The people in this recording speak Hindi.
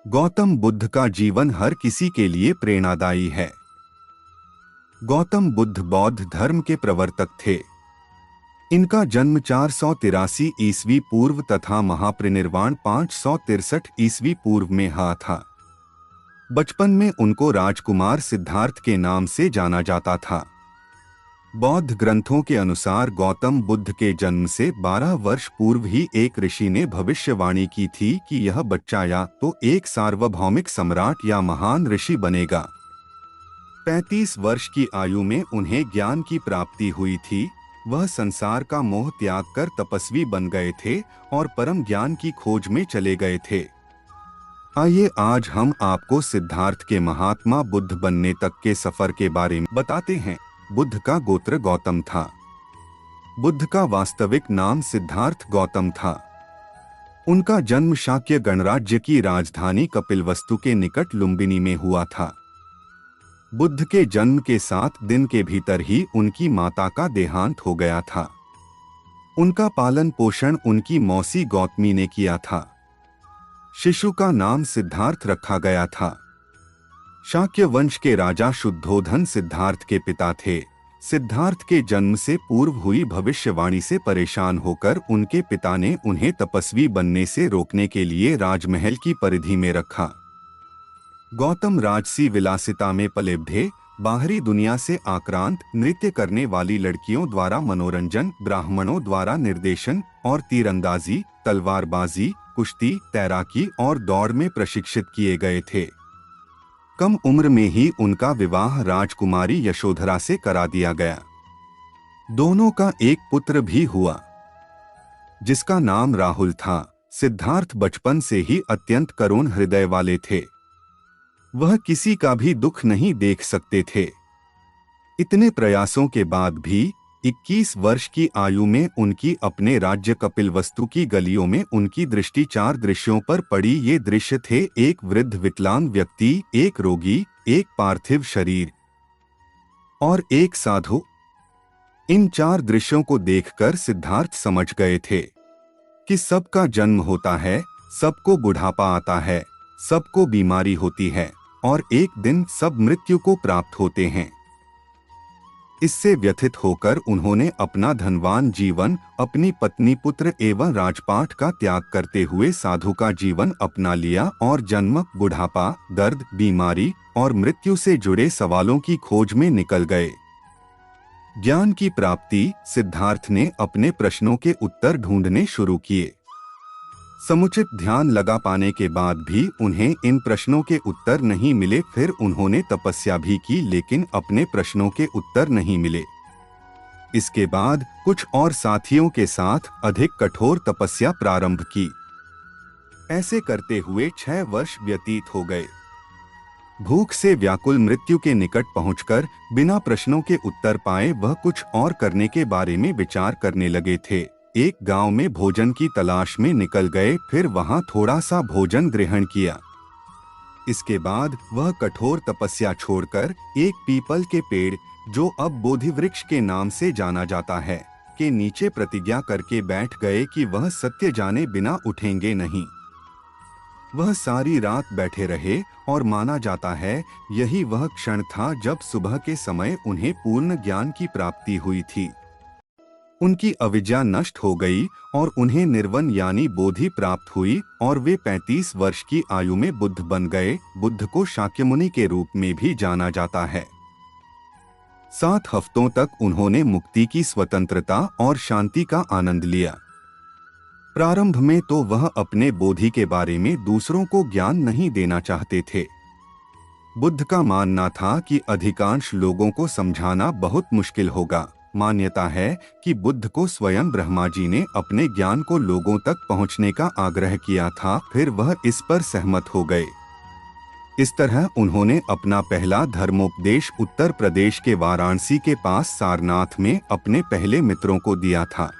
गौतम बुद्ध का जीवन हर किसी के लिए प्रेरणादायी है। गौतम बुद्ध बौद्ध धर्म के प्रवर्तक थे। इनका जन्म 483 ईस्वी पूर्व तथा महापरिनिर्वाण 563 ईस्वी पूर्व में हुआ था। बचपन में उनको राजकुमार सिद्धार्थ के नाम से जाना जाता था। बौद्ध ग्रंथों के अनुसार गौतम बुद्ध के जन्म से 12 वर्ष पूर्व ही एक ऋषि ने भविष्यवाणी की थी कि यह बच्चा या तो एक सार्वभौमिक सम्राट या महान ऋषि बनेगा। 35 वर्ष की आयु में उन्हें ज्ञान की प्राप्ति हुई थी। वह संसार का मोह त्याग कर तपस्वी बन गए थे और परम ज्ञान की खोज में चले गए थे। आइए आज हम आपको सिद्धार्थ के महात्मा बुद्ध बनने तक के सफर के बारे में बताते हैं। बुद्ध का गोत्र गौतम था। बुद्ध का वास्तविक नाम सिद्धार्थ गौतम था। उनका जन्म शाक्य गणराज्य की राजधानी कपिलवस्तु के निकट लुम्बिनी में हुआ था। बुद्ध के जन्म के 7 दिन के भीतर ही उनकी माता का देहांत हो गया था। उनका पालन पोषण उनकी मौसी गौतमी ने किया था। शिशु का नाम सिद्धार्थ रखा गया था। शाक्य वंश के राजा शुद्धोधन सिद्धार्थ के पिता थे। सिद्धार्थ के जन्म से पूर्व हुई भविष्यवाणी से परेशान होकर उनके पिता ने उन्हें तपस्वी बनने से रोकने के लिए राजमहल की परिधि में रखा। गौतम राजसी विलासिता में पले बढ़े। बाहरी दुनिया से आक्रांत नृत्य करने वाली लड़कियों द्वारा मनोरंजन, ब्राह्मणों द्वारा निर्देशन और तीरंदाजी, तलवारबाजी, कुश्ती, तैराकी और दौड़ में प्रशिक्षित किए गए थे। कम उम्र में ही उनका विवाह राजकुमारी यशोधरा से करा दिया गया। दोनों का एक पुत्र भी हुआ जिसका नाम राहुल था। सिद्धार्थ बचपन से ही अत्यंत करुण हृदय वाले थे। वह किसी का भी दुख नहीं देख सकते थे। इतने प्रयासों के बाद भी 21 वर्ष की आयु में उनकी अपने राज्य कपिलवस्तु की गलियों में उनकी दृष्टि 4 दृश्यों पर पड़ी। ये दृश्य थे: एक वृद्ध विकलांग व्यक्ति, एक रोगी, एक पार्थिव शरीर और एक साधु। इन 4 दृश्यों को देखकर सिद्धार्थ समझ गए थे कि सबका जन्म होता है, सबको बुढ़ापा आता है, सबको बीमारी होती है और एक दिन सब मृत्यु को प्राप्त होते हैं। इससे व्यथित होकर उन्होंने अपना धनवान जीवन, अपनी पत्नी, पुत्र एवं राजपाट का त्याग करते हुए साधु का जीवन अपना लिया और जन्म, बुढ़ापा, दर्द, बीमारी और मृत्यु से जुड़े सवालों की खोज में निकल गए। ज्ञान की प्राप्ति, सिद्धार्थ ने अपने प्रश्नों के उत्तर ढूंढने शुरू किए। समुचित ध्यान लगा पाने के बाद भी उन्हें इन प्रश्नों के उत्तर नहीं मिले। फिर उन्होंने तपस्या भी की लेकिन अपने प्रश्नों के उत्तर नहीं मिले। इसके बाद कुछ और साथियों के साथ अधिक कठोर तपस्या प्रारंभ की। ऐसे करते हुए 6 वर्ष व्यतीत हो गए। भूख से व्याकुल मृत्यु के निकट पहुंचकर बिना प्रश्नों के उत्तर पाए वह कुछ और करने के बारे में विचार करने लगे थे। एक गांव में भोजन की तलाश में निकल गए, फिर वहां थोड़ा सा भोजन ग्रहण किया। इसके बाद वह कठोर तपस्या छोड़कर एक पीपल के पेड़, जो अब बोधि वृक्ष के नाम से जाना जाता है, के नीचे प्रतिज्ञा करके बैठ गए कि वह सत्य जाने बिना उठेंगे नहीं। वह सारी रात बैठे रहे और माना जाता है यही वह क्षण था जब सुबह के समय उन्हें पूर्ण ज्ञान की प्राप्ति हुई थी। उनकी अविद्या नष्ट हो गई और उन्हें निर्वन यानी बोधि प्राप्त हुई और वे 35 वर्ष की आयु में बुद्ध बन गए। बुद्ध को शाक्यमुनि के रूप में भी जाना जाता है। 7 हफ्तों तक उन्होंने मुक्ति की स्वतंत्रता और शांति का आनंद लिया। प्रारंभ में तो वह अपने बोधि के बारे में दूसरों को ज्ञान नहीं देना चाहते थे। बुद्ध का मानना था कि अधिकांश लोगों को समझाना बहुत मुश्किल होगा। मान्यता है कि बुद्ध को स्वयं ब्रह्मा जी ने अपने ज्ञान को लोगों तक पहुंचने का आग्रह किया था, फिर वह इस पर सहमत हो गए। इस तरह उन्होंने अपना पहला धर्मोपदेश उत्तर प्रदेश के वाराणसी के पास सारनाथ में अपने पहले मित्रों को दिया था।